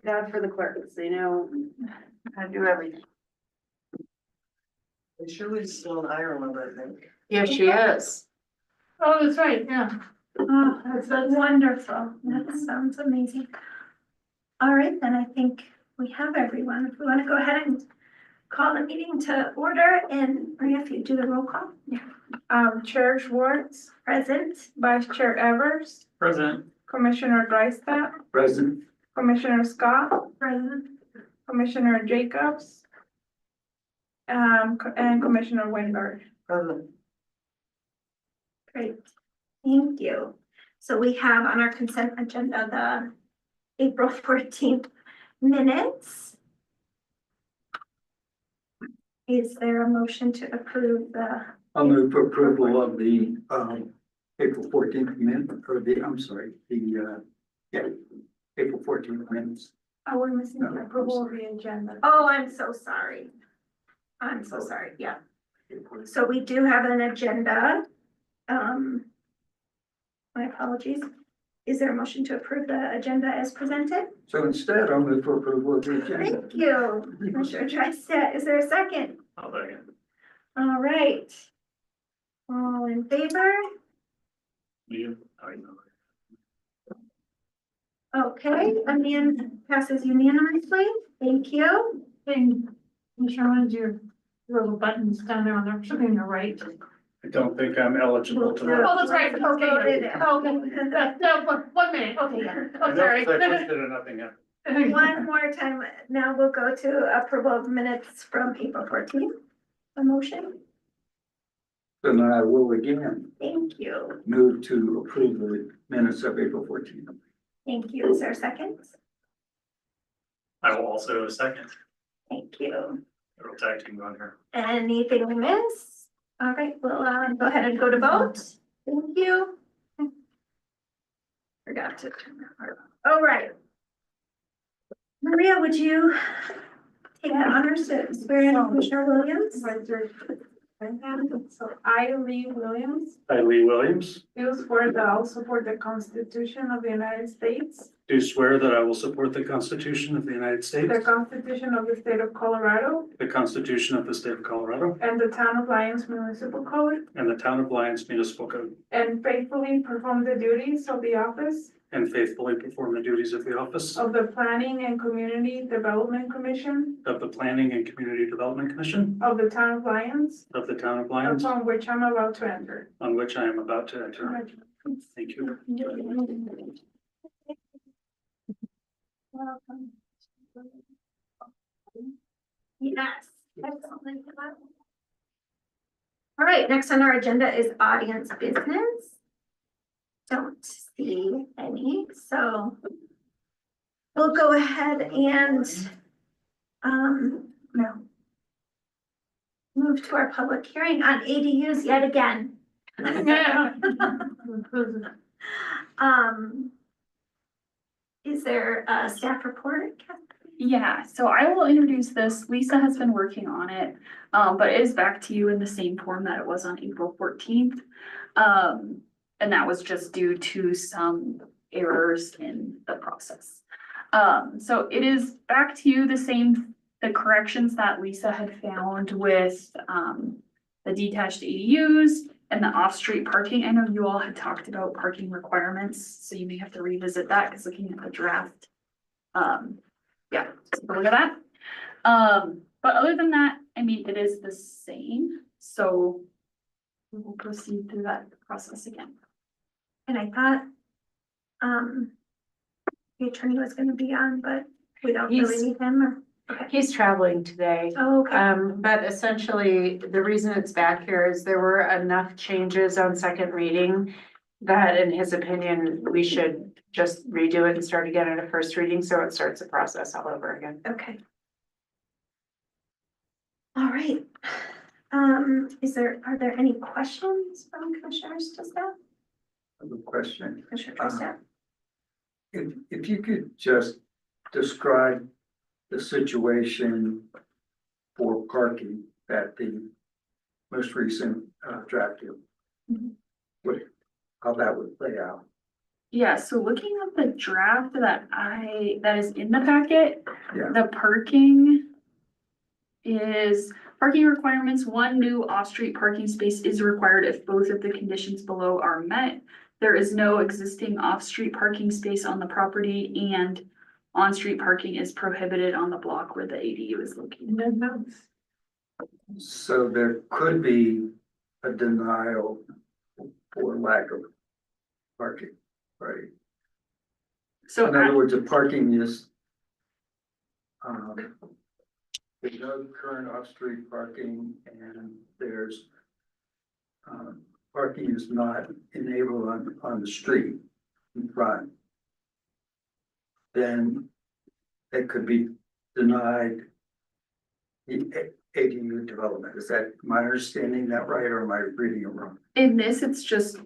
God for the clerks, they know how to do everything. Shirley's still in Ireland, I think. Yes, she is. Oh, that's right, yeah. Oh, that's wonderful. That sounds amazing. All right, then I think we have everyone. If we want to go ahead and call the meeting to order, and Maria, if you do the roll call. Chair Schwartz, Present. Vice Chair Evers, President. Commissioner Dreistat, President. Commissioner Scott, Present. Commissioner Jacobs, and Commissioner Winberg. President. Great, thank you. So we have on our consent agenda the April 14th minutes. Is there a motion to approve the, I'll move for approval of the April 14th amendment, or the, I'm sorry, the April 14th minutes. oh, we're missing the Approval approval. of the agenda. Oh, I'm so sorry. I'm so sorry, yeah. So we do have an agenda. My apologies. Is there a motion to approve the agenda as presented? So instead, I'll move for approval of the agenda. Thank you, Commissioner Tricett. Is there a second? I'll second. All right. All in favor? You. Okay, passes unanimously. Thank you. And Commissioner, what is your little buttons down there on the, something on your right? I don't think I'm eligible to. Oh, that's right. We'll vote it in. Oh, no, 1 minute, okay, yeah. Oh, sorry. Nothing happened. One more time. Now we'll go to approval of minutes from April 14th. A motion. Then I will again Thank you. move to approve the minutes of April 14th. Thank you. Is there a second? I will also second. Thank you. It'll tag team on here. Anything we miss? All right, we'll go ahead and go to vote. Thank you. Forgot to turn that part on. All right. Maria, would you take the honors to swear in Commissioner Williams? So I, Lee Williams, I, Lee Williams, do swear that I will support the Constitution of the United States, do swear that I will support the Constitution of the United States, the Constitution of the State of Colorado, the Constitution of the State of Colorado, and the Town of Lyons Municipal Code, and the Town of Lyons Municipal Code, and faithfully perform the duties of the office and faithfully perform the duties of the office of the Planning and Community Development Commission of the Planning and Community Development Commission of the Town of Lyons, of the Town of Lyons, upon which I'm about to enter. on which I am about to enter. Thank you. Welcome. Yes. Excellent. All right, next on our agenda is audience business. Don't see any, so we'll go ahead and no. Move to our public hearing on ADUs yet again. Is there a staff report? Yeah, so I will introduce this. Lisa has been working on it, but it is back to you in the same form that it was on April 14th. And that was just due to some errors in the process. So it is back to you the corrections that Lisa had found with the detached ADUs and the off-street parking. I know you all had talked about parking requirements, so you may have to revisit that because looking at the draft. Yeah, so look at that. But other than that, I mean, it is the same, so we will proceed through that process again. And I thought the attorney was gonna be on, but we don't really need him or. Okay. He's traveling today. Oh, okay. But essentially, the reason it's back here is there were enough changes on second reading that in his opinion, we should just redo it and start again at a first reading, so it starts the process all over again. Okay. All right. Are there any questions from commissioners to staff? I have a question. Commissioner Tricett? If you could just describe the situation for parking at the most recent draft deal. Mhm. How that would play out. Yeah, so looking at the draft that is in the packet, Yeah. the parking is parking requirements, one new off-street parking space is required if both of the conditions below are met. There is no existing off-street parking space on the property and on-street parking is prohibited on the block where the ADU is located. So there could be a denial for lack of parking, right? So In other words, if parking is there's no current off-street parking and there's parking is not enabled on the street in front, then it could be denied the ADU development. Is that my understanding that right, or am I reading it wrong? in this, it's just,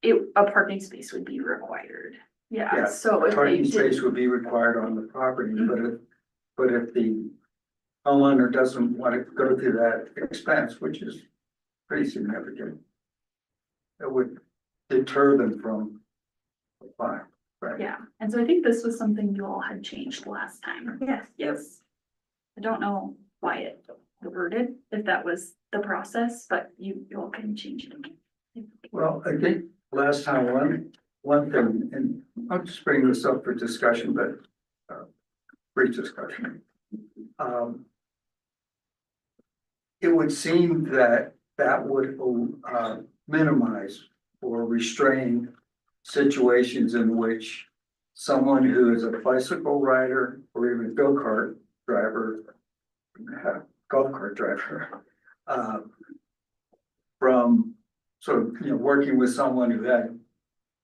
a parking space would be required. Yeah, Yeah, so if they Parking did, space would be required on the property, but if the homeowner doesn't want to go through that expense, which is pretty significant, it would deter them from applying, right? yeah, and so I think this was something you all had changed last time. Yes. Yes. I don't know why it reverted, if that was the process, but you all can change it again. Well, I think last time, one thing, and I'll just bring this up for discussion, but brief discussion. It would seem that would minimize or restrain situations in which someone who is a bicycle rider or even go-kart driver, golf cart driver, from sort of, working with someone who had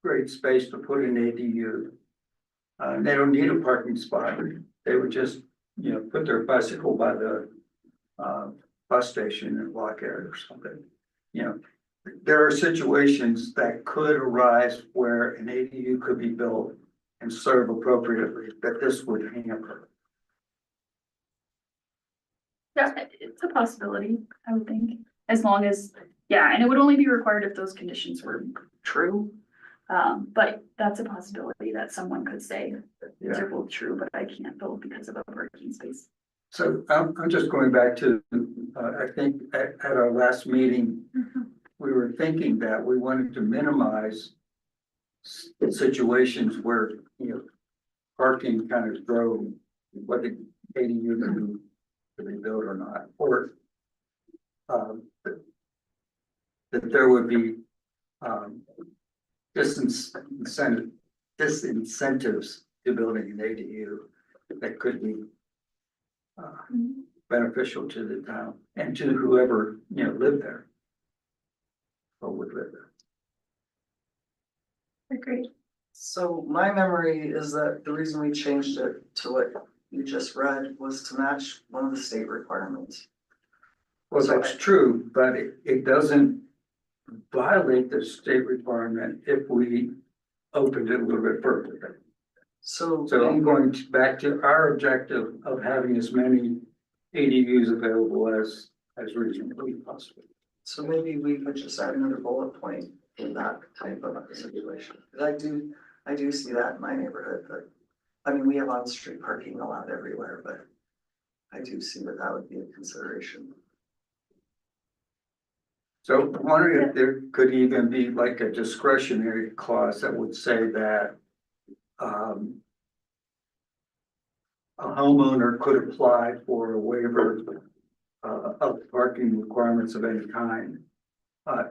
great space to put an ADU. They don't need a parking spot. They would just, put their bicycle by the bus station and walk it or something. There are situations that could arise where an ADU could be built and serve appropriately, that this would hamper. Yeah, it's a possibility, I would think, as long as, yeah, and it would only be required if those conditions were true. But that's a possibility that someone could say, Yeah. they're both true, but I can't build because of a parking space. So I'm just going back to, I think at our last meeting, we were thinking that we wanted to minimize situations where, parking kind of drove what the ADU could be built or not, or that there would be disincentives to building an ADU that could be beneficial to the town and to whoever, lived there or would live there. Agreed. So my memory is that the reason we changed it to what you just read was to match one of the state requirements. Well, that's true, but it doesn't violate the state requirement if we opened it a little bit further. So So I'm going back to our objective of having as many ADUs available as reasonably possible. so maybe we could just add another bullet point in that type of situation. 'Cause I do see that in my neighborhood, but I mean, we have on-street parking allowed everywhere, but I do see that would be a consideration. So I'm wondering if there could even be like a discretionary clause that would say that a homeowner could apply for a waiver of parking requirements of any kind.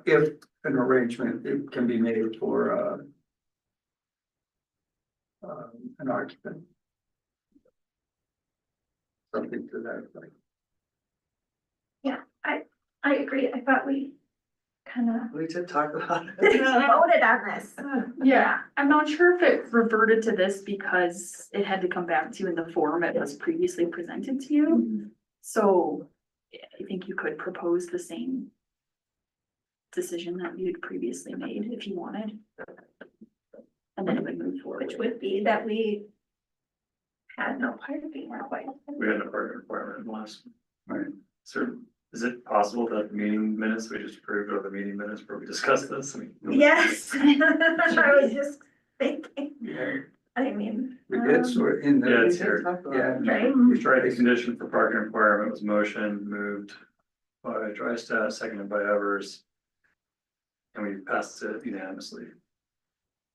If an arrangement it can be made for an occupant. Something to that effect. I agree. I thought we kind of We did talk about it. voted on this. Yeah, I'm not sure if it reverted to this because it had to come back to you in the form it was previously presented to you. So I think you could propose the same decision that you'd previously made if you wanted. And then it would move forward. Which would be that we had no parking required. We had a parking requirement in last. Right. So is it possible that the meeting minutes, we just approved of the meeting minutes where we discussed this? I mean, Yes. I was just thinking it's sort of in the. Yeah, it's here. Yeah. Right? The condition for parking requirement was motion moved by Drystat, seconded by Evers. And we passed it unanimously.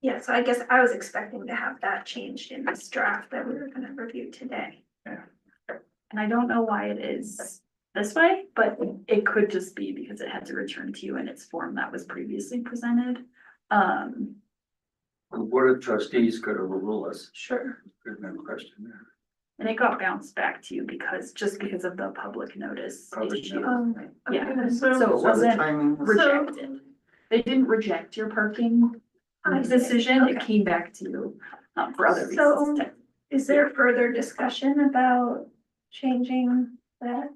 Yeah, so I guess I was expecting to have that changed in this draft that we were gonna review today. And I don't know why it is this way, but it could just be because it had to return to you in its form that was previously presented. The Board of Trustees could overrule us. Sure. There's no question there. And it got bounced back to you because of the public notice Public issue. notice. Yeah, Okay, so it So the wasn't timing was. rejected. They didn't reject your parking I see. decision, it Okay. came back to you, for other So- reasons. Is there further discussion about changing that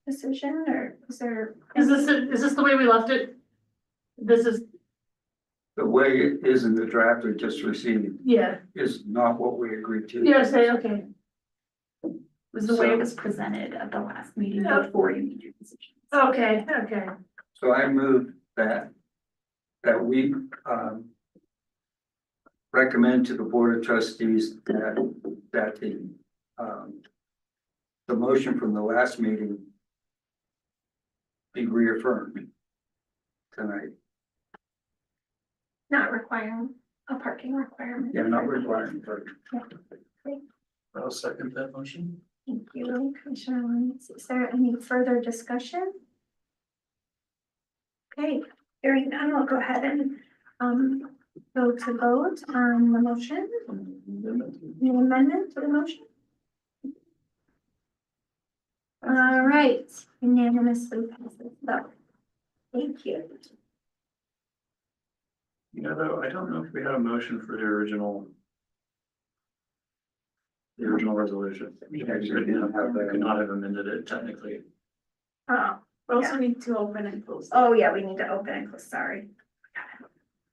decision, or is there? Is this the way we left it? This is, The way it is in the draft we just received yeah, is not what we agreed to. yeah, say, okay, It was the way it was presented at the last meeting Yeah. before you made your decision. okay, okay. So I moved that we, recommend to the Board of Trustees that the motion from the last meeting be reaffirmed tonight. Not requiring a parking requirement? Yeah, not requiring, but I'll second that motion. Thank you, Commissioner Lawrence. Is there any further discussion? Okay, hearing none, we'll go ahead and, go to vote on the motion, the amendment to the motion. All right, unanimously passes, so, thank you. You know, though, I don't know if we had a motion for the original. The original resolution. We actually didn't have that. could not have amended it technically. Oh, We also need to open and close. oh yeah, we need to open and close, sorry.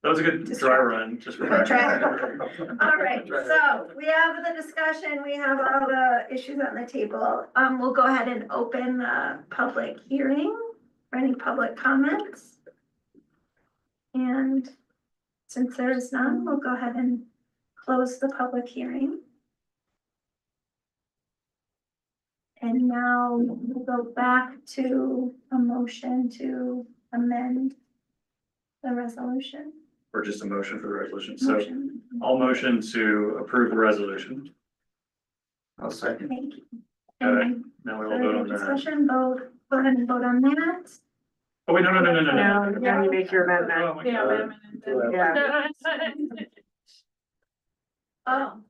That was a good Just dry try- run, just. for Good try. practice. All right, so we have the discussion, we have all the issues on the table. We'll go ahead and open the public hearing for any public comments. And since there is none, we'll go ahead and close the public hearing. And now we'll go back to a motion to amend the resolution. Or just a motion for the resolution, so Motion. I'll motion to approve the resolution. I'll second. Thank you. Okay. And Now we will vote further on that. discussion, vote, go ahead and vote on that. Oh, wait, no. Now you make your Oh, amendment. my Yeah, God. wait a minute. Yeah. Oh,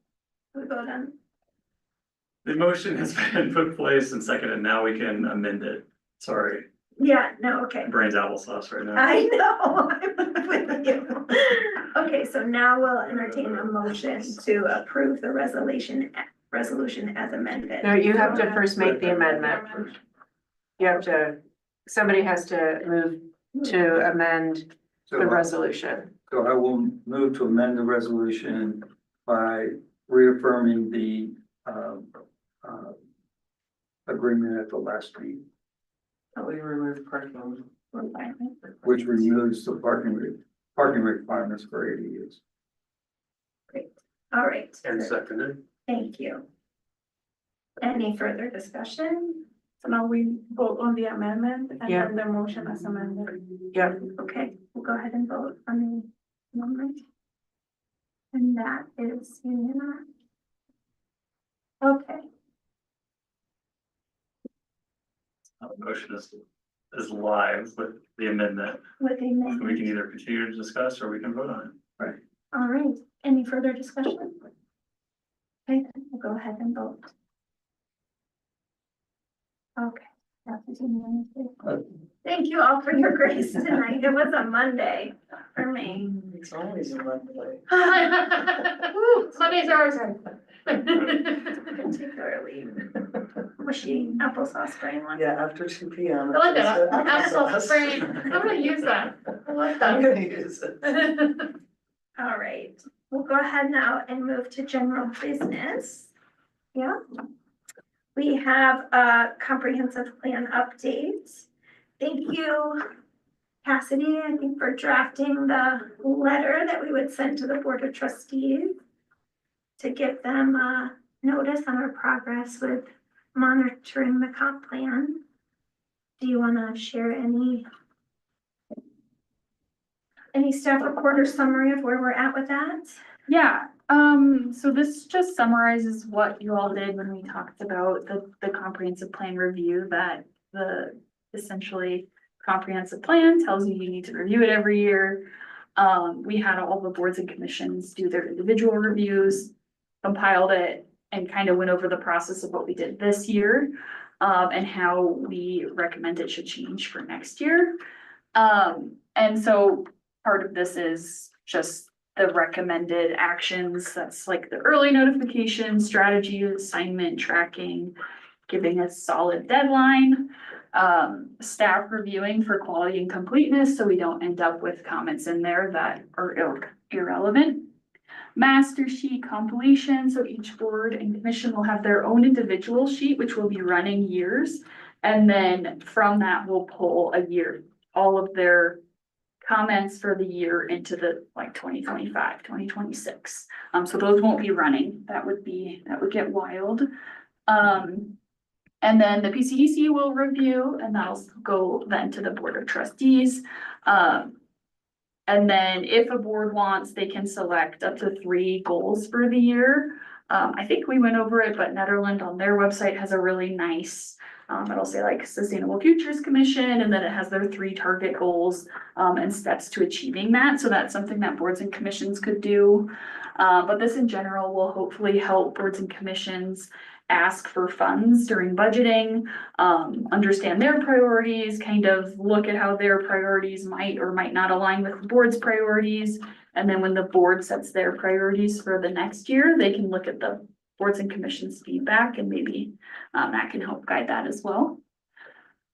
we vote on, The motion has been put in place and seconded, now we can amend it. Sorry, yeah, no, okay. brain's applesauce right now. I know, I'm with you. Okay, so now we'll entertain a motion to approve the resolution as amended. No, you have to first make the amendment. You have to, somebody has to move to amend the resolution. So I will move to amend the resolution by reaffirming the, agreement at the last meeting, We removed parking. which removes the parking requirements for ADUs. All right, And seconded. thank you. Any further discussion? So now we vote on the amendment and Yeah. then the motion as amended. Yeah, Okay, we'll go ahead and vote on the amendment. And that is unanimous. Okay, The motion is live with the amendment. with the We can amendment. either continue to discuss or we can vote on it. All right, any further discussion? Okay, then we'll go ahead and vote. Okay, that is unanimous. Thank you all for your grace tonight. It was a Monday for me. It's always a Monday. Woo, Mondays are ours. Particularly mushy applesauce brain one. Yeah, after 2 p.m. I like that, it's, applesauce brain, I'm gonna use that, I like I'm that. gonna use it. All right, we'll go ahead now and move to general business. Yeah. We have a comprehensive plan update. Thank you, Cassidy, I think, for drafting the letter that we would send to the Board of Trustees to give them a notice on our progress with monitoring the comp plan. Do you wanna share any staff report or summary of where we're at with that? Yeah, so this just summarizes what you all did when we talked about the comprehensive plan review, that the essentially comprehensive plan tells you you need to review it every year. We had all the boards and commissions do their individual reviews, compiled it, and kind of went over the process of what we did this year, and how we recommend it should change for next year. And so part of this is just the recommended actions, that's like the early notification, strategy, assignment, tracking, giving a solid deadline, staff reviewing for quality and completeness, so we don't end up with comments in there that are irrelevant. Master sheet compilation, so each board and commission will have their own individual sheet, which will be running years. And then from that, we'll pull a year, all of their comments for the year into the like 2025, 2026. So those won't be running. That would get wild. And then the PCDC will review, and that'll go then to the Board of Trustees. And then if a board wants, they can select up to 3 goals for the year. I think we went over it, but Netherland on their website has a really nice, it'll say like Sustainable Futures Commission, and then it has their 3 target goals and steps to achieving that. So that's something that boards and commissions could do. But this in general will hopefully help boards and commissions ask for funds during budgeting, understand their priorities, kind of look at how their priorities might or might not align with the board's priorities. And then when the board sets their priorities for the next year, they can look at the boards and commissions feedback, and maybe that can help guide that as well.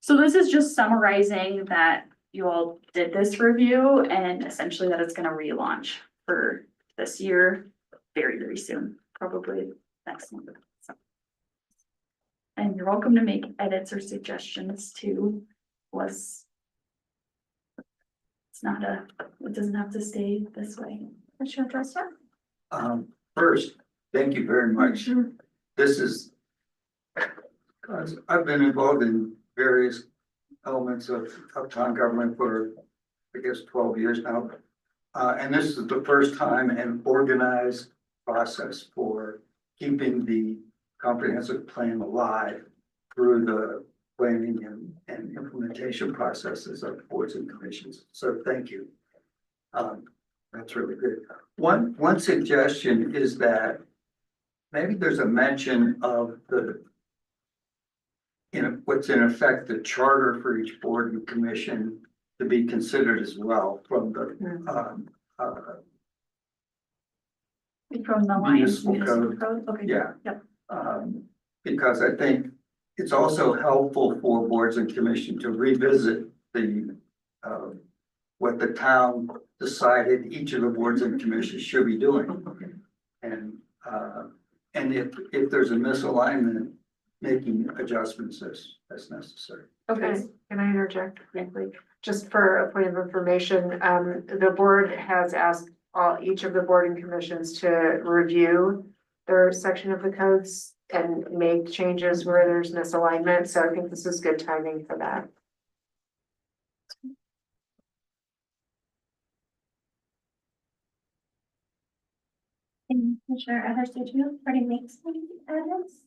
So this is just summarizing that you all did this review, and essentially that it's going to relaunch for this year very, very soon, probably next month. So. And you're welcome to make edits or suggestions too. It's not it doesn't have to stay this way. Commissioner Dresser? First, thank you very much. This is, because I've been involved in various elements of town government for, I guess, 12 years now. And this is the first time an organized process for keeping the comprehensive plan alive through the planning and implementation processes of boards and commissions. So thank you. That's really good. One suggestion is that maybe there's a mention of what's in effect the charter for each board and commission to be considered as well from the From the Lions Municipal Code. Okay. yeah. Yep. Because I think it's also helpful for boards and commission to revisit what the town decided each of the boards and commissions should be doing. And if there's a misalignment, making adjustments as necessary. Okay, can I interject briefly? Just for a point of information, the board has asked each of the board and commissions to review their section of the codes and make changes where there's misalignment. So I think this is good timing for that. And Commissioner Evers, did you already make some edits?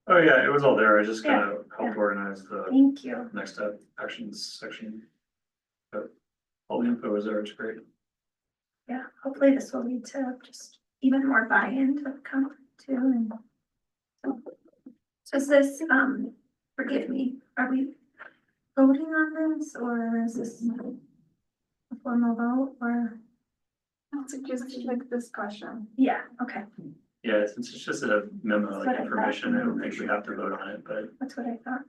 Oh, yeah, it was all there. I just kind of helped organize the Thank you. next step actions section. But all the info is there. It's great. Yeah, hopefully this will lead to just even more buy-in to the company too. And so is this, forgive me, are we voting on this, or is this a formal vote, or? It's just like discussion. Yeah, okay, Yeah, since it's just a memo, That's what I like thought. information, I don't think we have to vote on it, but that's what I thought.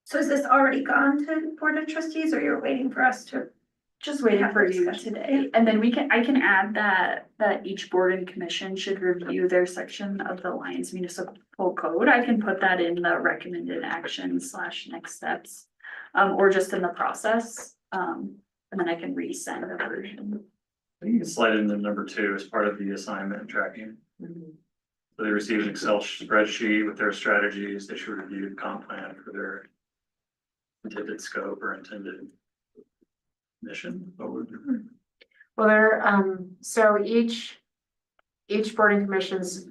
So is this already gone to Board of Trustees, or you're waiting for us to? Just waiting have for the you discussion. today, and then I can add that each board and commission should review their section of the Lions Municipal Code. I can put that in the recommended actions / next steps, or just in the process. And then I can resend the version. I think you can slide into number 2 as part of the assignment and tracking. So they receive an Excel spreadsheet with their strategies, they should review the comp plan for their intended scope or intended mission. What would- Well, so each board and commission's,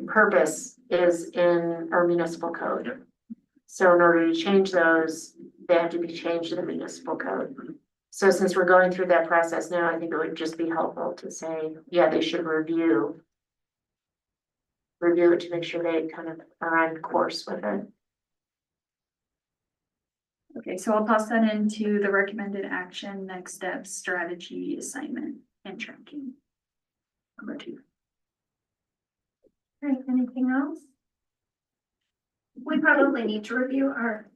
purpose is in our municipal code. Yep. So in order to change those, they have to be changed to the municipal code. So since we're going through that process now, I think it would just be helpful to say, yeah, they should review it to make sure they kind of are on course with it. Okay, so I'll toss that into the recommended action, next steps, strategy, assignment, and tracking. Number 2. All right, anything else? We probably need to review our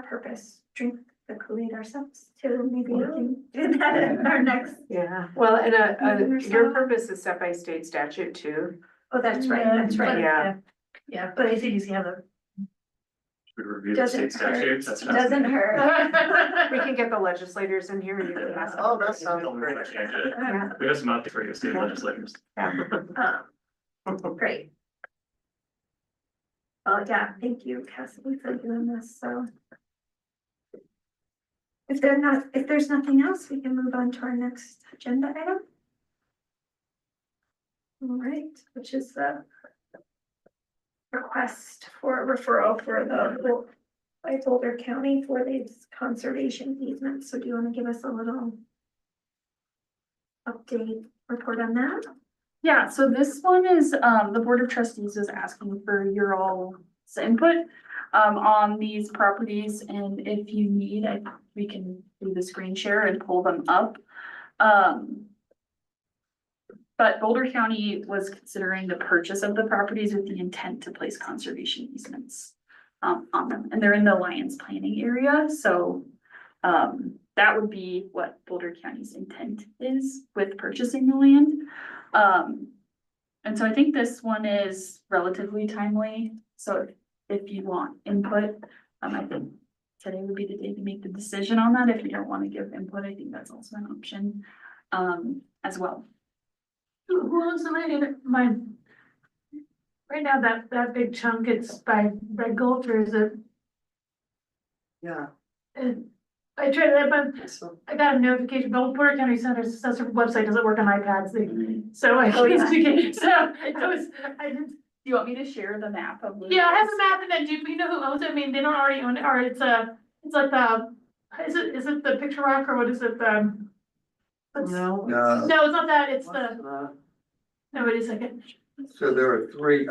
purpose, drink the Kool-Aid ourselves too, maybe we can do that at our next, Yeah, well, and Maybe your yourself. purpose is set by state statute too. oh, that's right, Yeah. Yeah, but I think you have a. We review the Doesn't state hurt. statutes, that's Doesn't fascinating. hurt. We can get the legislators in here and you can ask. them. Oh, that sounds Don't worry, great. change it. Yeah, We have some out there for you, state legislators. yeah. Great. Oh, yeah, thank you, Cassidy, for doing this, so. If there's nothing else, we can move on to our next agenda item. All right, which is the request for referral for the by Boulder County for these conservation easements. So do you want to give us a little update report on that? Yeah, so this one is, the Board of Trustees is asking for your all's input on these properties, and if you need, we can do the screen share and pull them up. But Boulder County was considering the purchase of the properties with the intent to place conservation easements on them, and they're in the Lions planning area, so that would be what Boulder County's intent is with purchasing the land. And so I think this one is relatively timely, so if you want input, I think today would be the day to make the decision on that. If you don't want to give input, I think that's also an option as well. Who owns the land in mine? Right now, that big chunk, it's by Red Gulch, or is it? Yeah, I tried that, but so, I got a notification, Boulder County Center Assessor website doesn't work on iPads, so I Oh, yeah. can't, so I didn't. Do you want me to share the map of? Yeah, I have a map, and then do you know who owns it? I mean, they don't already own it, or it's like the, is it the Picture Rock, or what is it, what's- no. No. No, it's not that, it's the, no, wait a second. So there are three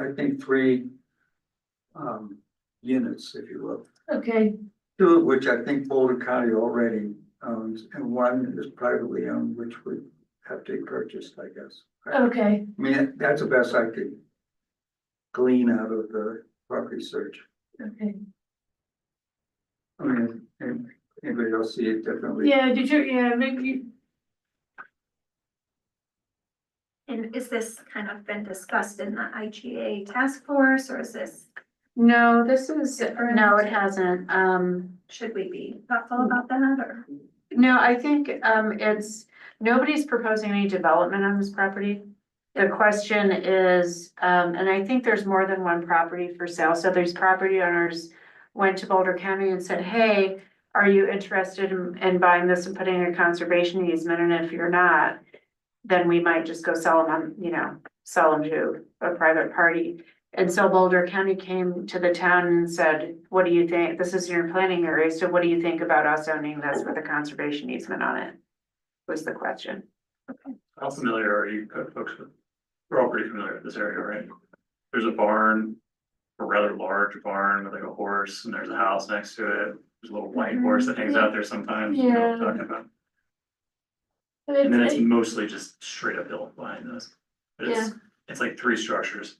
units, if you will. Okay, Two of which I think Boulder County already owns, and one is privately owned, which would have to be purchased, I guess. okay, I mean, that's the best I could glean out of the property search. okay. I mean, anybody else see it differently? Yeah, maybe you. And is this kind of been discussed in the IGA task force, or is this, No, no, it hasn't. should we be thoughtful about that, or? No, I think, nobody's proposing any development on this property. The question is, and I think there's more than one property for sale, so these property owners went to Boulder County and said, hey, are you interested in buying this and putting a conservation easement, and if you're not, then we might just go sell them to a private party. And so Boulder County came to the town and said, what do you think? This is your planning area, so what do you think about us owning this with a conservation easement on it? Was the question. How familiar are you folks with, we're all pretty familiar with this area, right? There's a barn, a rather large barn with like a horse, and there's a house next to it. There's a little white horse that hangs out there sometimes, you know what I'm talking about? And then it's mostly just straight up hill behind this. But it's like 3 structures.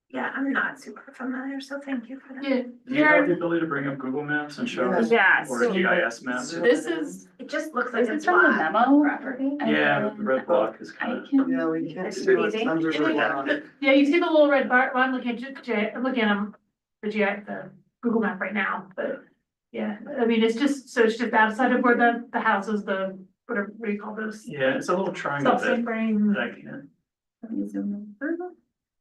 Yeah, I'm not super familiar, so thank you for that. Yeah, Do you have the ability to bring up Google Maps and show us, Yeah, or so a GIS map? this is, It just looks like this is it's from the lot memo. property. and Yeah, but the then red block is I kind of, can. Yeah, we can't It's see what's freezing. under the block. yeah, you see the little red bar, well, I'm looking at I'm looking at the Google map right now, but. Yeah, I mean, it's just outside of where the house is, what do you call those? yeah, it's a little triangle Self-same bit frame. that I can't. Let me zoom in further.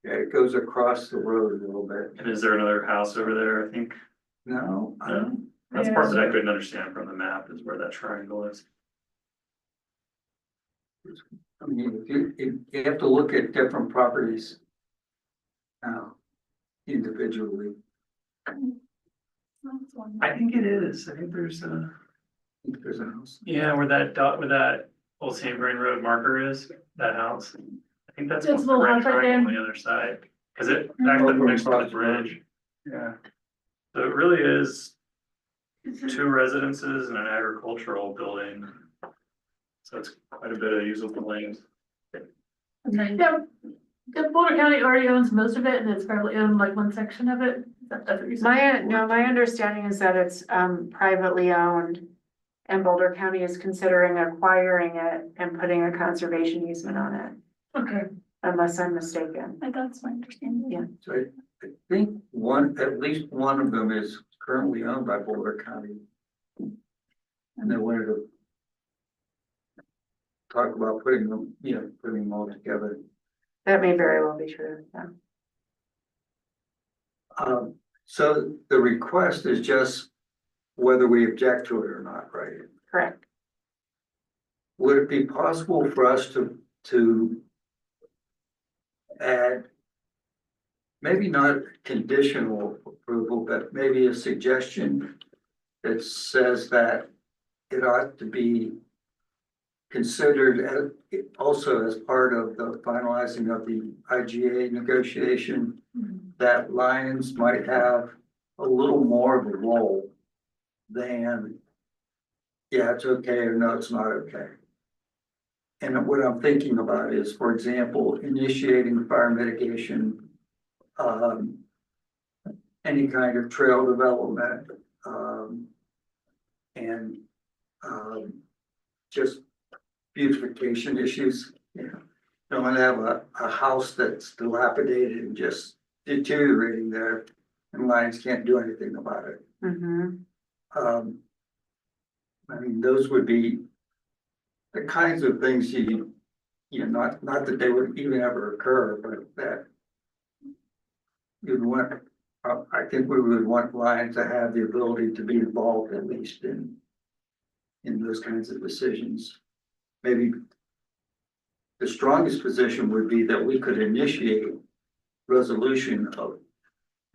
Yeah, it goes across the road a little bit. And is there another house over there, I think? No, I don't, That's the part that I couldn't understand from the map, is where that triangle is. I mean, you have to look at different properties. Individually. I think it is, I think there's There's a house. yeah, where that dot, where that Old St. Vrain Road marker is, that house. I think that's It's a a little red house right triangle on there. the other side, cause it actually next to the bridge. Yeah. So it really is two residences and an agricultural building. So it's quite a bit of usable land. Yeah, the Boulder County already owns most of it and it's probably owned like one section of it. That's what you said. My understanding is that it's privately owned. And Boulder County is considering acquiring it and putting a conservation easement on it, Okay. unless I'm mistaken. That's my understanding. Yeah. So I think at least one of them is currently owned by Boulder County. And they wanted to talk about putting them, putting them all together. That may very well be true, yeah. So the request is just whether we object to it or not, right? Correct. Would it be possible for us to add, maybe not conditional approval, but maybe a suggestion that says that it ought to be considered also as part of the finalizing of the IGA negotiation, that Lions might have a little more of a role than, yeah, it's okay, or no, it's not okay. And what I'm thinking about is, for example, initiating fire mitigation, any kind of trail development, and just beautification issues. Don't want to have a house that's dilapidated and just deteriorating there, and Lions can't do anything about it. Mm-hmm. I mean, those would be the kinds of things not that they would even ever occur, but that you'd want, I think we would want Lions to have the ability to be involved at least in those kinds of decisions. Maybe the strongest position would be that we could initiate resolution of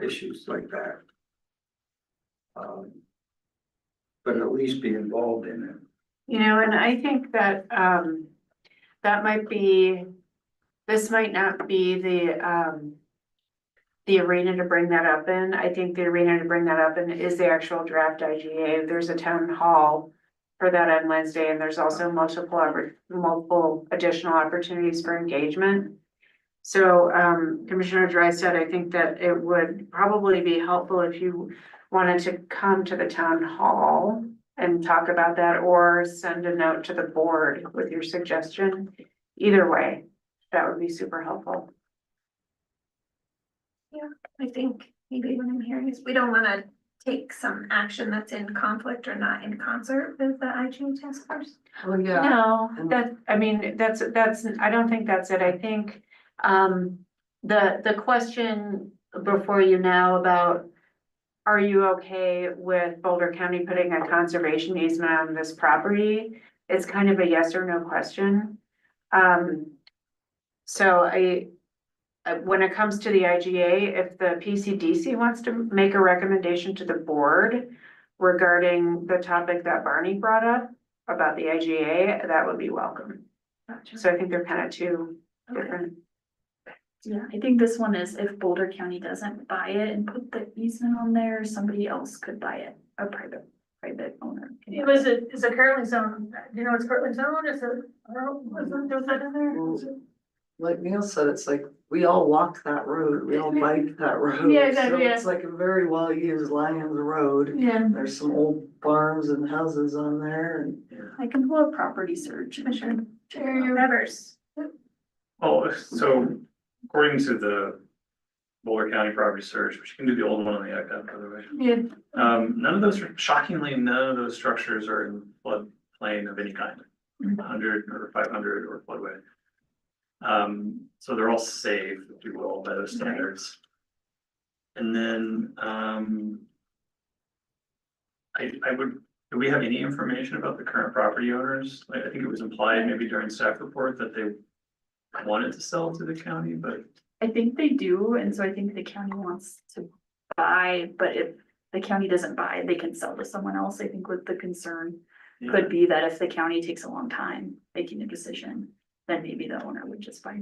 issues like that. But at least be involved in it. And I think that that might be, this might not be the arena to bring that up in. I think the arena to bring that up in is the actual draft IGA. There's a town hall for that on Wednesday, and there's also multiple additional opportunities for engagement. So Commissioner Drysdale, I think that it would probably be helpful if you wanted to come to the town hall and talk about that, or send a note to the board with your suggestion. Either way, that would be super helpful. I think maybe what I'm hearing is we don't wanna take some action that's in conflict or not in concert with the IGA task force. Oh, yeah. No, that's, I don't think that's it. I think, the question before you now about, are you okay with Boulder County putting a conservation easement on this property? It's kind of a yes or no question. So when it comes to the IGA, if the PCDC wants to make a recommendation to the board regarding the topic that Barney brought up about the IGA, that would be welcome. So I think they're kind of two different. Yeah, I think this one is if Boulder County doesn't buy it and put the easement on there, somebody else could buy it, a private owner. Is it currently zoned? Do you know it's currently zoned? Is it, was that in there? Is it- Like Neil said, it's like, we all walk that road, we all bike that road. Yeah, exactly, So yeah. it's like a very well used Lions Road. Yeah. There's some old farms and houses on there and. I can pull a property search. Rivers. Oh, so according to the Boulder County property search, which you can do the old one on the iPad, by the way. Yeah. None of those, shockingly, none of those structures are in floodplain of any kind, 100 or 500 or floodway. So they're all safe, if you will, by those standards. And then, I would, do we have any information about the current property owners? Like, I think it was implied maybe during staff report that they wanted to sell to the county, but I think they do, and so I think the county wants to buy, but if the county doesn't buy, they can sell to someone else. I think with the concern yeah. could be that if the county takes a long time making a decision, then maybe the owner would just buy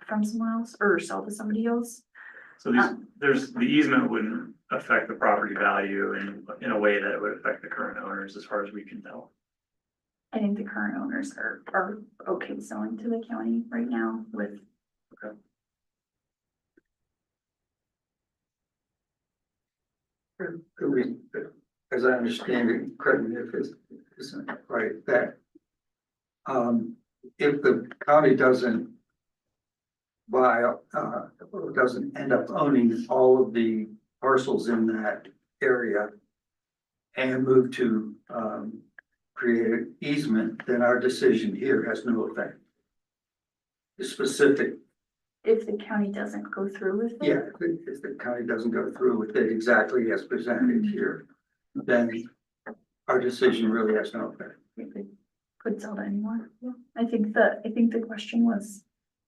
from someone else or sell to somebody else. So the easement wouldn't affect the property value in a way that it would affect the current owners, as far as we can tell. I think the current owners are okay selling to the county right now with. As I understand it, correct me if it isn't right, that if the county doesn't buy, or doesn't end up owning all of the parcels in that area and move to create an easement, then our decision here has no effect. The specific, If the county doesn't go through with it. yeah, if the county doesn't go through with it exactly as presented here, then our decision really has no effect. If they could sell to anyone. Yeah. I think the question was,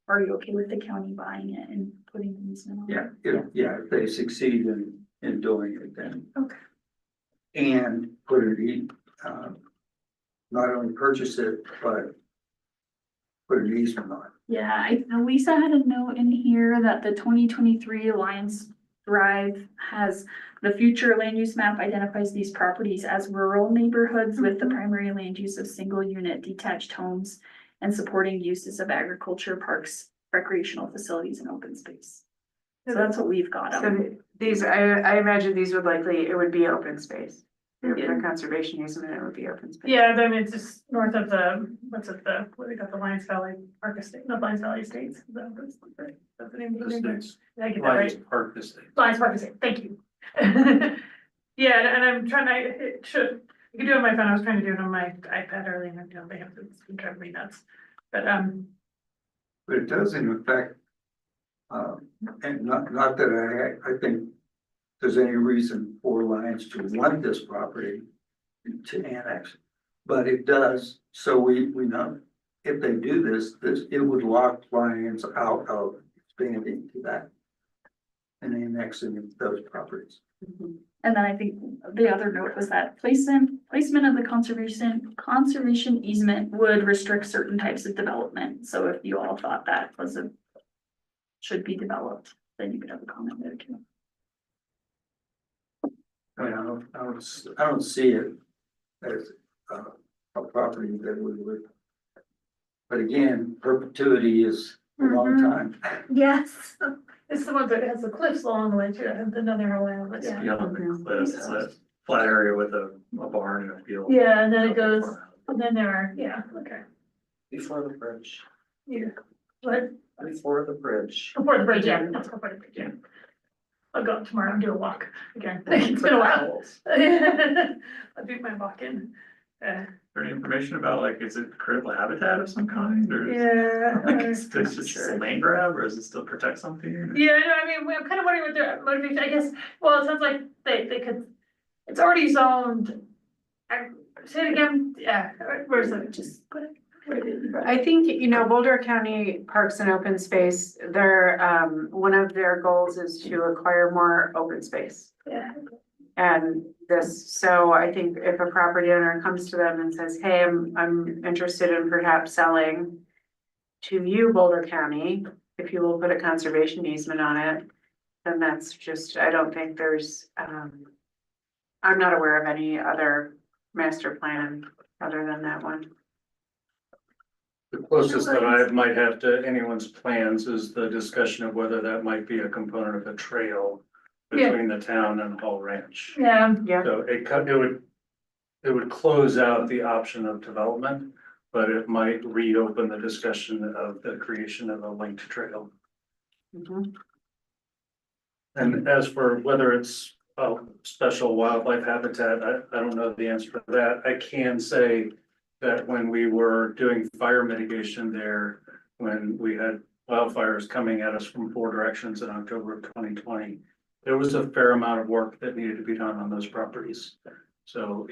are you okay with the county buying it and putting an easement on it? If they succeed in doing it, then. Okay. And put it, not only purchase it, but put an easement on it. Yeah, I know Lisa had a note in here that the 2023 Alliance Drive has the future land use map identifies these properties as rural neighborhoods with the primary land use of single unit detached homes and supporting uses of agriculture, parks, recreational facilities, and open space. So that's what we've got. So these, I imagine these would likely, it would be open space. If Yeah. the conservation easement, it would be open space. Yeah, then it's just north of what they got, the Lions Valley Park Estate, not Lions Valley Estates. That's the name of the neighborhood. Did I get that Lions right? Park Estate. Lions Park Estate, thank you. Yeah, and I'm trying to, it should, you can do it on my phone, I was trying to do it on my iPad earlier, and they have to, it's driving me nuts. But, But it does in effect, and not that I think there's any reason for Lions to want this property to annex. But it does, so we know if they do this, it would lock Lions out of expanding to that and annexing those properties. And then I think the other note was that placement of the conservation easement would restrict certain types of development. So if you all thought that should be developed, then you could have a comment there too. I mean, I don't see it as a property that we would. But again, perpetuity is a long time. Yes. it's the one that has the cliffs along the way too, and another land, but yeah. Beyond the cliffs, it's a flat area with a barn and a field. Yeah, and then it goes, and then there are, yeah, okay, Before the bridge, yeah, what, before the bridge. before the bridge, yeah, that's before the bridge, yeah. I'll go out tomorrow and do a walk again, it's been a while. I'll do my walk in, Is there any information about, like, is it critical habitat of some kind, or? yeah. Like, is this just a land grab, or does it still protect something? Yeah, no, I mean, I'm kind of wondering what their motivation, I guess, well, it sounds like they could, it's already zoned. Say it again, yeah, where's it, just put it. I think, Boulder County Parks and Open Space, one of their goals is to acquire more open space. Yeah, And so I think if a property owner comes to them and says, hey, I'm interested in perhaps selling to you, Boulder County, if you will put a conservation easement on it, then that's just, I don't think there's, I'm not aware of any other master plan other than that one. The closest that I might have to anyone's plans is the discussion of whether that might be a component of a trail Yeah. between the town and Hall Ranch. yeah, Yeah, So it would close out the option of development, but it might reopen the discussion of the creation of a linked trail. mhm. And as for whether it's a special wildlife habitat, I don't know the answer to that. I can say that when we were doing fire mitigation there, when we had wildfires coming at us from 4 directions in October of 2020. There was a fair amount of work that needed to be done on those properties. So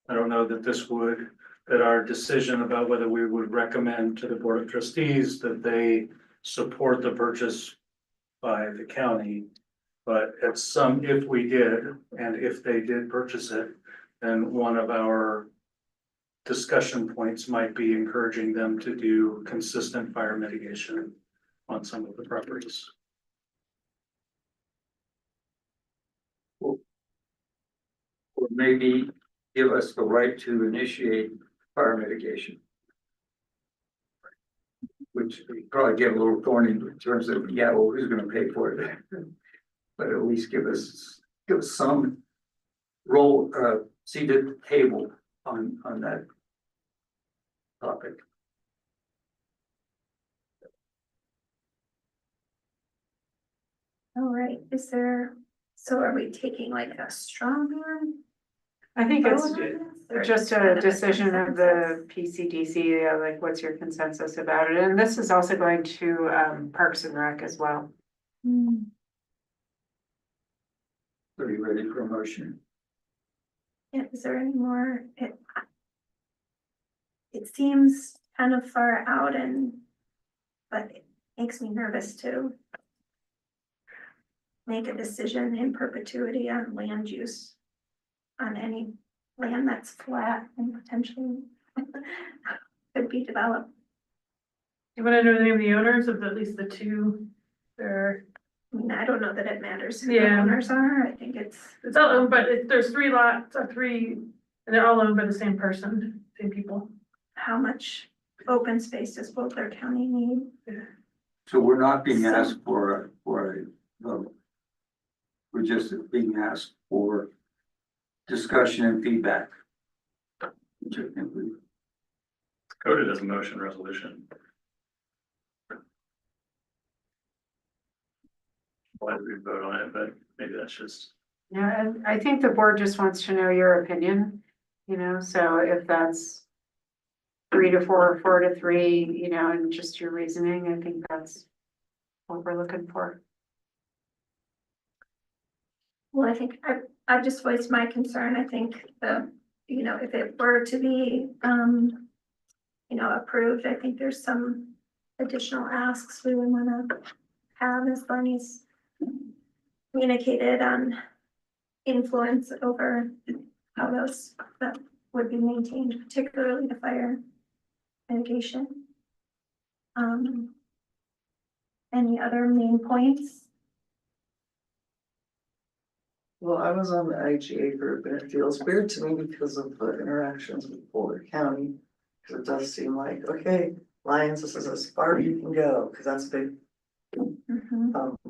I don't know that that our decision about whether we would recommend to the Board of Trustees that they support the purchase by the county. But if we did, and if they did purchase it, then one of our discussion points might be encouraging them to do consistent fire mitigation on some of the properties. Or maybe give us the right to initiate fire mitigation. Which would probably get a little thorny in terms of, yeah, well, who's gonna pay for it? But at least give us some role, seat at the table on that topic. All right, so are we taking like a strong man? I think vote it's on this, or just kind a of decision of the consensus? PCDC, like what's your consensus about it? And this is also going to Parks and Rec as well. Hmm. Are you ready for a motion? Yeah, is there any more? It seems kind of far out but it makes me nervous to make a decision in perpetuity on land use on any land that's flat and potentially could be developed. You wanna know the name of the owners of at least the two? They're, I mean, I don't know that it matters who the Yeah. owners are. I think it's all owned, but there's 3 lots, and they're all owned by the same person, same people. how much open space does Boulder County need? So we're not being asked for a vote. We're just being asked for discussion and feedback. Which I think we Coded as a motion resolution. Why did we vote on it, but maybe that's just, Yeah, and I think the board just wants to know your opinion, so if that's 3 to 4, 4 to 3, and just your reasoning, I think that's what we're looking for. Well, I think I've just voiced my concern. I think if it were to be, approved, I think there's some additional asks we would wanna have as Barney's communicated on influence over how that would be maintained, particularly the fire mitigation. Any other main points? Well, I was on the IGA group and it feels weird to me because of the interactions with Boulder County. Cause it does seem like, okay, Lions, this is as far as you can go, cause that's a big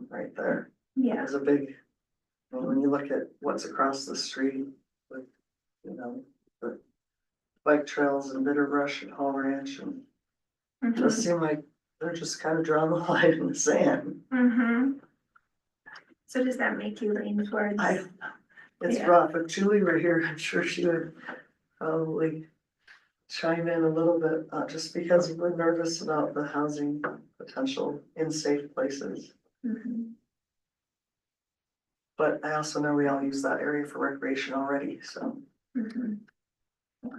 right there. Yeah, There's a big, when you look at what's across the street with, the bike trails and Bitter Brush and Hall Ranch, and it does seem like they're just kind of drawing the line in the sand. So does that make you lean towards? It's Yeah. rough. If Julie were here, I'm sure she would probably chime in a little bit, just because we're nervous about the housing potential in safe places. Mhm. But I also know we all use that area for recreation already, so. Mhm. I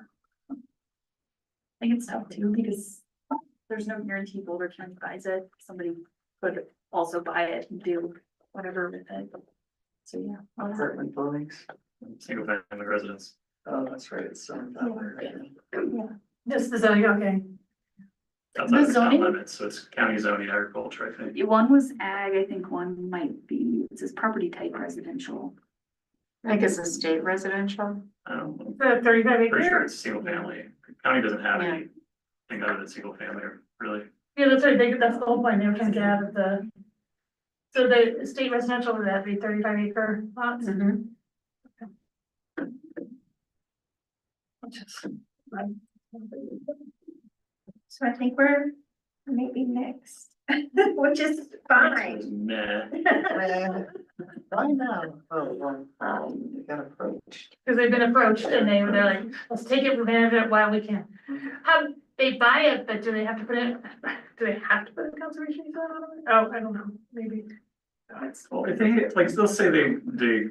think it's tough too, because there's no guarantee Boulder County buys it, somebody could also buy it and do whatever with it. So, yeah. Apartment buildings. single family residence. Oh, that's right. It's that way right now. Just the zoning, okay. Outside of the town zoning? limits, so it's county zoning agriculture, I think. One was ag, I think one might be, it says property type residential. I think it's a state residential. I'm The 35 pretty sure acre. it's single family. County doesn't have Yeah. anything other than single family, really. Yeah, that's right, that's the whole point, they were trying to get out of the. So the state residential would have to be 35 acre lots. Mhm. So I think we're maybe next, which is fine. Meh. Why now? Oh, well, you got approached. Cause they've been approached and they're like, let's take advantage of it while we can. they buy it, but do they have to put it, do they have to put a conservation easement on it? Oh, I don't know, maybe. Well, if they, like, they'll say they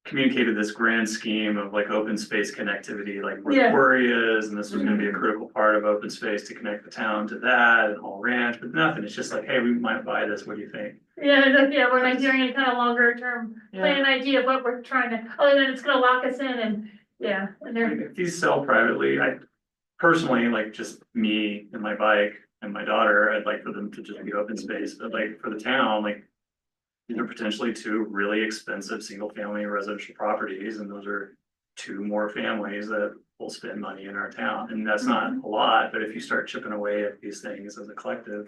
communicated this grand scheme of like open space connectivity, like where the Yeah. quarry is, and this was gonna be a critical part of open space to connect the town to that and Hall Ranch, but nothing, it's just like, hey, we might buy this, what do you think? Yeah, it's like, yeah, we're not hearing any kind of longer term plan idea of what we're trying to, other than it's gonna lock us in and, yeah, and Like, they're. if these sell privately, I personally, like just me and my bike and my daughter, I'd like for them to just be open space, but like for the town, like. These are potentially two really expensive single family residential properties, and those are two more families that will spend money in our town, and that's not a lot, but if you start chipping away at these things as a collective.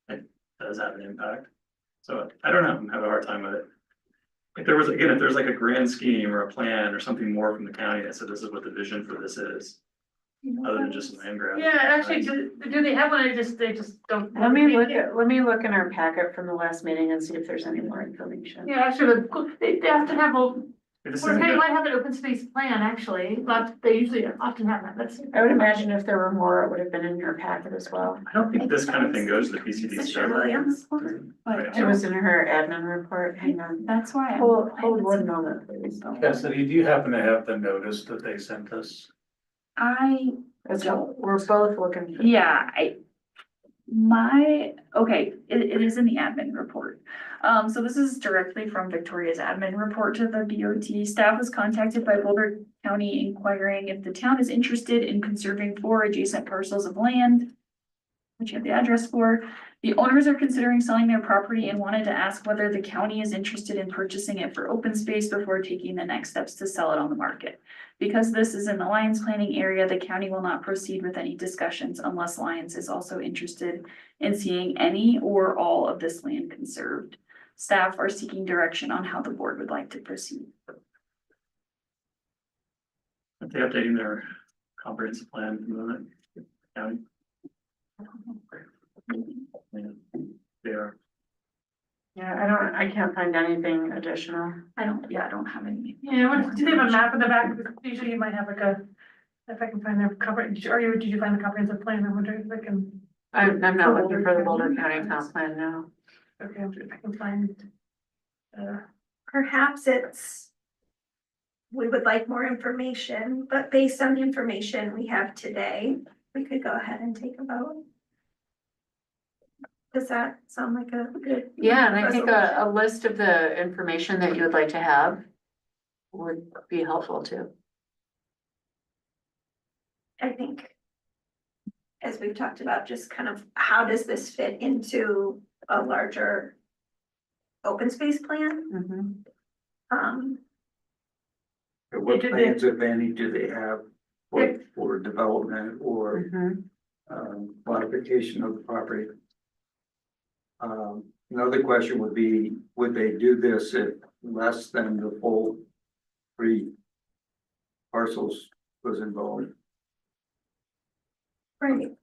It does have an impact, so I don't know, I'm having a hard time with it. If there was, again, if there's like a grand scheme or a plan or something more from the county that said this is what the vision for this is, other than just land grab. Yeah, actually, do they have one, or they just don't? Let me look in our packet from the last meeting and see if there's any more information. Yeah, actually, they often have a, If this or isn't they good- might have an open space plan, actually, but they usually often have that, that's. I would imagine if there were more, it would have been in your packet as well. I don't think this kind of thing goes to the PCDC. Mr. Williams. But It was in her admin report, hang on. that's why. I Hold haven't one seen- moment, please. Cassidy, do you happen to have the notice that they sent us? That's what, we're both looking for. Yeah, okay, it is in the admin report. So this is directly from Victoria's admin report to the BOT. Staff was contacted by Boulder County inquiring if the town is interested in conserving 4 adjacent parcels of land, which you have the address for. The owners are considering selling their property and wanted to ask whether the county is interested in purchasing it for open space before taking the next steps to sell it on the market. Because this is in the Lions planning area, the county will not proceed with any discussions unless Lions is also interested in seeing any or all of this land conserved. Staff are seeking direction on how the board would like to proceed. Are they updating their comprehensive plan at the moment? County? Yeah, they are. Yeah, I can't find anything additional. I don't have any. Yeah, do they have a map in the back? Usually you might have like a, if I can find their comprehensive, or did you find the comprehensive plan? I wonder if I can, I'm not looking for the Boulder County comp plan now. okay, if I can find. Perhaps it's. We would like more information, but based on the information we have today, we could go ahead and take a vote. Does that sound like a good? Yeah, and I think resolution? a list of the information that you would like to have would be helpful too. I think. As we've talked about, just kind of how does this fit into a larger. Open space plan? Mhm. What Did they- plans, if any, do they have for development or Mhm. modification of the property? Another question would be, would they do this if less than the full 3 parcels was involved? Right.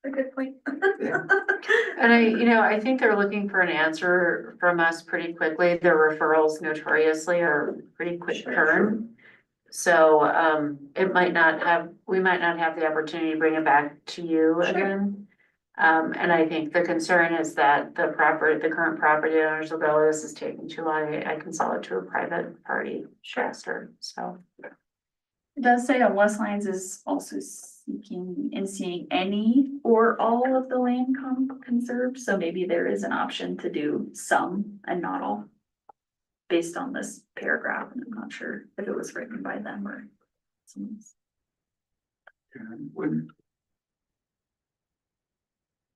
A good point. And I think they're looking for an answer from us pretty quickly. Their referrals notoriously are pretty quick Sure. turn. So, we might not have the opportunity to bring it back to you Sure. again. And I think the concern is that the current property owners will go, this is taking too long, I can sell it to a private party faster, so. It does say unless Lions is also seeking and seeing any or all of the land conserved, so maybe there is an option to do some and not all. Based on this paragraph, and I'm not sure if it was written by them or someone else. Would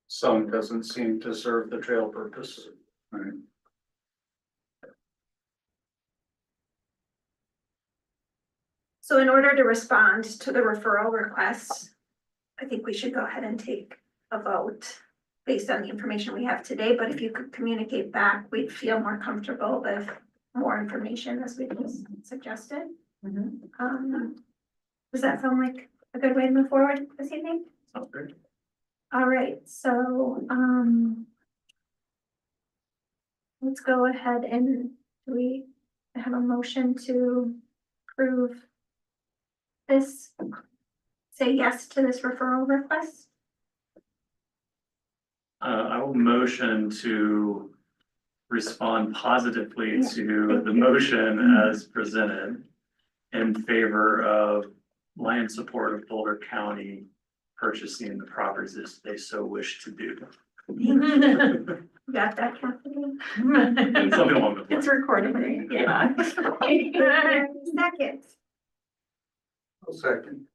Some doesn't seem to serve the trail purpose. Right. So in order to respond to the referral request, I think we should go ahead and take a vote based on the information we have today, but if you could communicate back, we'd feel more comfortable with more information as we just suggested. Does that sound like a good way to move forward this evening? Sounds great. All right, so, let's go ahead and do we have a motion to approve this say yes to this referral request? I will motion to respond positively Yeah, to thank the you. motion as presented in favor of land support of Boulder County purchasing the properties as they so wish to do. Got that, Kathleen? Something along those It's lines. recorded, right? Yeah. Second, I'll second.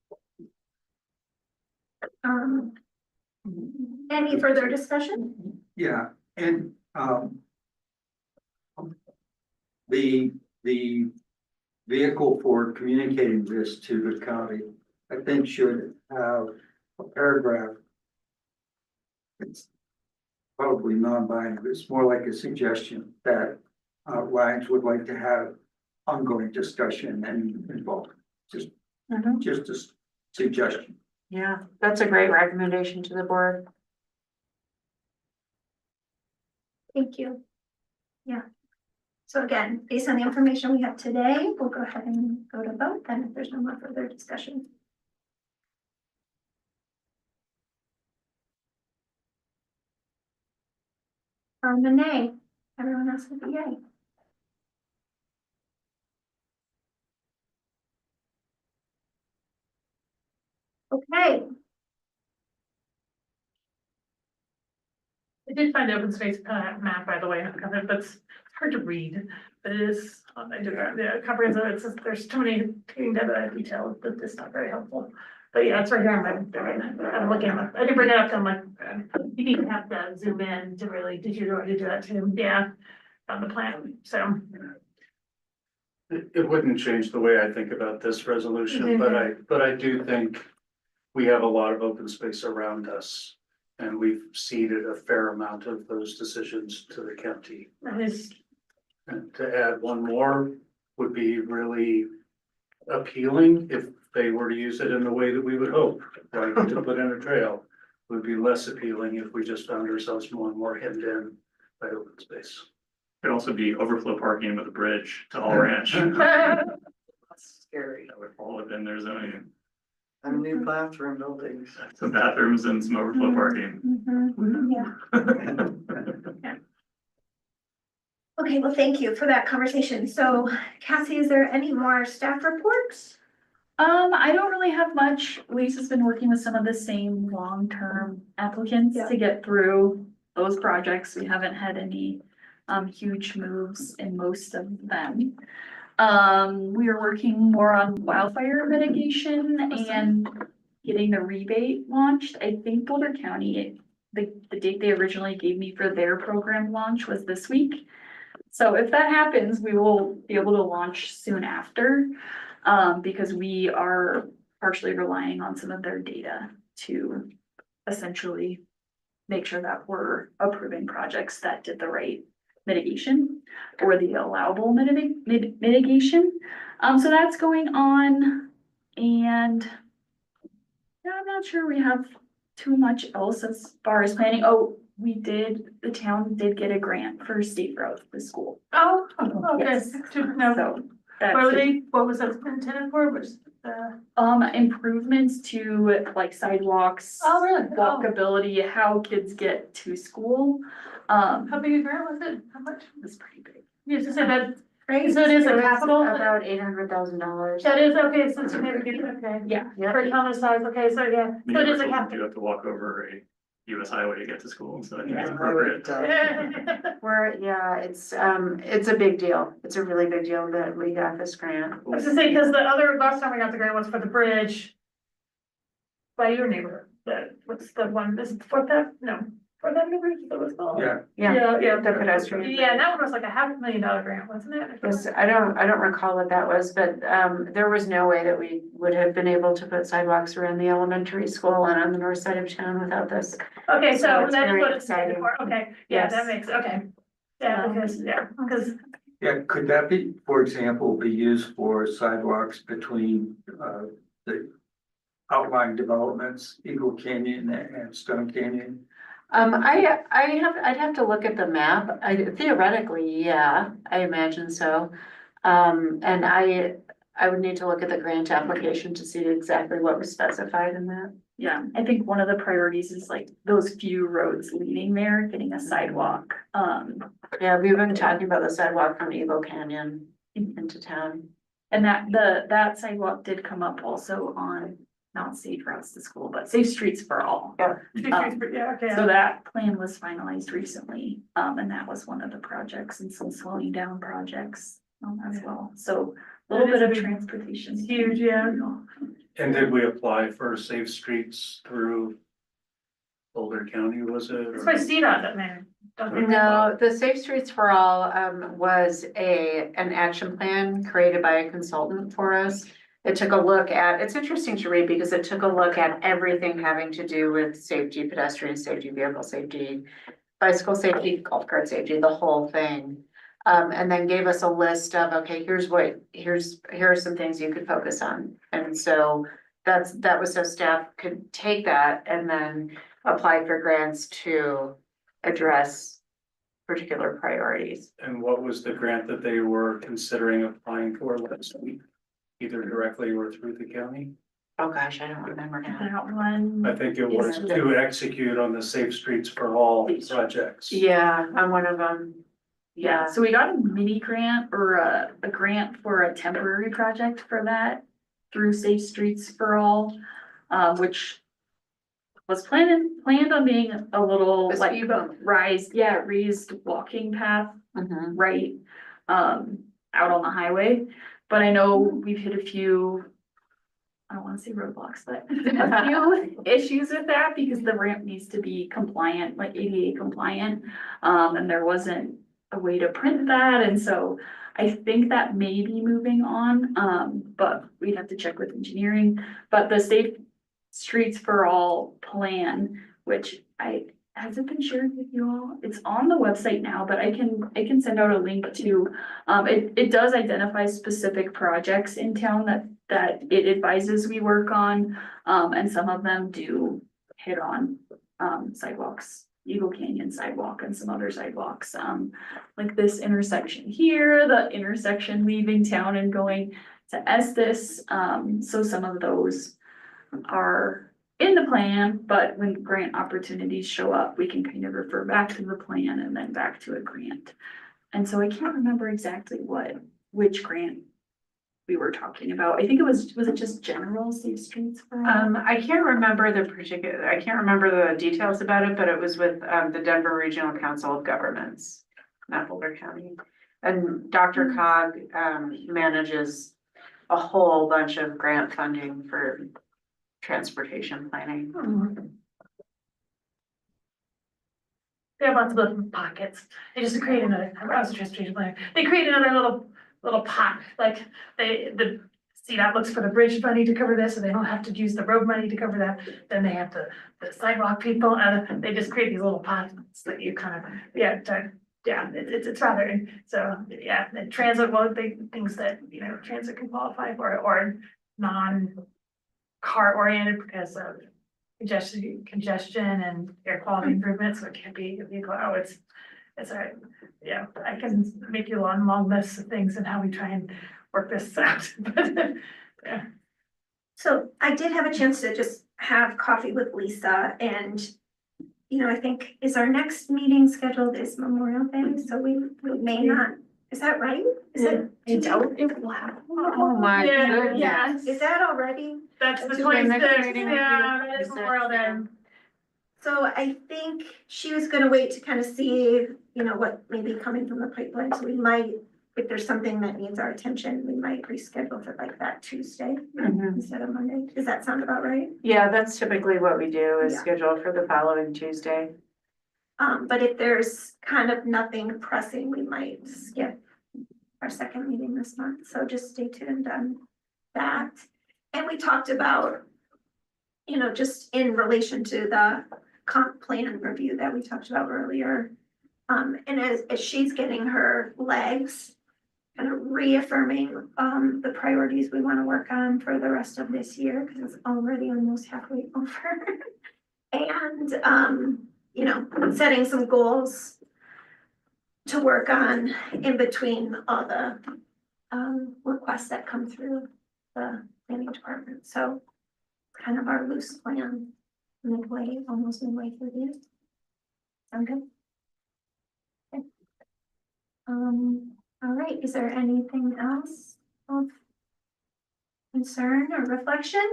any further discussion? Yeah, and, the vehicle for communicating this to the county, I think should have a paragraph. It's probably non-binding, but it's more like a suggestion that, Lions would like to have ongoing discussion and involvement. Just a suggestion. Yeah, that's a great recommendation to the board. Thank you. Yeah. So again, based on the information we have today, we'll go ahead and go to vote then if there's no more further discussion. A nay, everyone else is a yay. Okay, I did find the open space map, by the way, that's hard to read, but it is, I did, the comprehensive, it's just, there's too many details, but it's not very helpful. But yeah, it's right here on I'm looking at it, I did bring it up, I'm like, you need to have to zoom in to really, did you already do that too? Yeah, on the plan, so. It wouldn't change the way I think about this resolution, but I do think we have a lot of open space around us. And we've ceded a fair amount of those decisions to the county. That is, And to add one more would be really appealing if they were to use it in the way that we would hope. Like to put in a trail would be less appealing if we just found ourselves more and more hemmed in by open space. Could also be overflow parking with a bridge to All Ranch. That's scary. That would fall within their zoning. And new bathroom buildings. Some bathrooms and some overflow parking. yeah. Okay, well, thank you for that conversation. So Cassie, is there any more staff reports? I don't really have much. Lisa's been working with some of the same long-term applicants Yeah. to get through those projects. We haven't had any huge moves in most of them. We are working more on wildfire mitigation and getting the rebate launched. I think Boulder County, the date they originally gave me for their program launch was this week. So if that happens, we will be able to launch soon after, because we are partially relying on some of their data to essentially make sure that we're approving projects that did the right mitigation or the allowable mitigation. So that's going on, and yeah, I'm not sure we have too much else as far as planning. Oh, the town did get a grant for State Road for the school. oh, okay, Yes. no, So what were that's they, what was that intended for, was, improvements to like sidewalks. oh, really? Oh. Walkability, how kids get to school. How big a grant was it, how much? It's pretty big. You just said that, Great. so it is a It was capital? About $800,000. That is, okay, so it's significant, okay. Yeah. For a common size, okay, so yeah, so it is a You capital. have to walk over a US highway to get to school, so I think it's I appropriate. would, Yeah, it's a big deal. It's a really big deal that we got this grant. I was gonna say, cause the other, last time we got the grant was for the bridge by your neighborhood, what's the one, is it Fourth Ave? No, Fourth Avenue Bridge, is that what it's called? Yeah, Yeah, The pedestrian. yeah, that one was like a $500,000 grant, wasn't it? Yes, I don't recall what that was, but there was no way that we would have been able to put sidewalks around the elementary school and on the north side of town without this. Okay, So so it's that is very what it's intended exciting. for, okay, yeah, that Yes. makes, okay. Yeah, because, yeah, could that be, for example, be used for sidewalks between, the outlying developments, Eagle Canyon and Stone Canyon? I'd have to look at the map. Theoretically, yeah, I imagine so. And I would need to look at the grant application to see exactly what was specified in that. Yeah, I think one of the priorities is like those few roads leading there, getting a sidewalk. Yeah, we've been talking about the sidewalk from Eagle Canyon into town. And that sidewalk did come up also on, not Safe Routes to School, but Safe Streets for All. Yeah, okay. So that plan was finalized recently, and that was one of the projects and some slowing down projects, as well. So a little That is bit of big. transportation. It's huge, yeah. And did we apply for safe streets through Boulder County, was it? It's or- by CDOT that man. No, the Safe Streets for All was an action plan created by a consultant for us. It took a look at, it's interesting to read because it took a look at everything having to do with safety, pedestrian safety, vehicle safety, bicycle safety, golf cart safety, the whole thing. And then gave us a list of, okay, here are some things you could focus on. And so that was so staff could take that and then apply for grants to address particular priorities. And what was the grant that they were considering applying for last week? Either directly or through the county? Oh, gosh, I don't remember now. That one. I think it was Yeah. to execute on the Safe Streets for All projects. Yeah, I'm one of them. Yeah, so we got a mini grant or a grant for a temporary project for that through Safe Streets for All, which was planned on being a little A like speed bump. raised walking path, Mhm. right? Out on the highway, but I know we've hit a few, I don't wanna say roadblocks, but a few issues with that because the ramp needs to be compliant, like ADA compliant. And there wasn't a way to print that, and so I think that may be moving on, but we'd have to check with engineering. But the Safe Streets for All plan, which has it been shared with you all? It's on the website now, but I can send out a link to, it does identify specific projects in town that it advises we work on. And some of them do hit on, sidewalks, Eagle Canyon sidewalk and some other sidewalks, like this intersection here, the intersection leaving town and going to Estes. So some of those are in the plan, but when grant opportunities show up, we can kind of refer back to the plan and then back to a grant. And so I can't remember exactly which grant we were talking about. I think was it just general Safe Streets for All? I can't remember I can't remember the details about it, but it was with the Denver Regional Council of Governments, not Boulder County. And Dr. Cog manages a whole bunch of grant funding for transportation planning. They have lots of little pockets. They just create another, I was a transportation planner. They create another little pot, like the CDOT looks for the bridge money to cover this, so they don't have to use the road money to cover that. Then they have the sidewalk people, and they just create these little pots that you kind of, it's rather, so, yeah, the transit, things that, transit can qualify for, or non-car oriented because of congestion and air quality improvements, so it can't be a vehicle, it's all right. Yeah, I can make you a long list of things and how we try and work this out, but, yeah. So I did have a chance to just have coffee with Lisa and, I think, is our next meeting scheduled is Memorial Day, so we may not, is that right? Is it? I doubt it will happen. Oh my Yeah, goodness. yeah. Is that already? That's the That's when the 26th, meeting- yeah, that is Is Memorial Day. that- So I think she was gonna wait to kind of see, what may be coming from the pipeline, so we might, if there's something that needs our attention, we might reschedule for like that Tuesday Mhm. instead of Monday. Does that sound about right? Yeah, that's typically what we do is Yeah. schedule for the following Tuesday. But if there's kind of nothing pressing, we might skip our second meeting this month, so just stay tuned on that. And we talked about, just in relation to the comp plan review that we talked about earlier. And as she's getting her legs, kind of reaffirming, the priorities we want to work on for the rest of this year, because it's already almost halfway over. And, setting some goals to work on in between all the requests that come through the planning department, so kind of our loose plan midway, almost midway through the year. Sound good? Okay. All right, is there anything else of concern or reflection?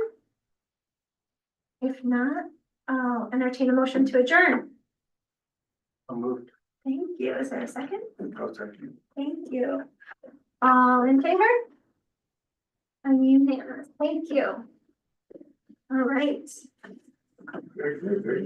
If not, I'll entertain a motion to adjourn. I'll move. Thank you. Is there a second? I'll take you. Thank you. All in favor? I'm unanimous. Thank you. All right. Very good, very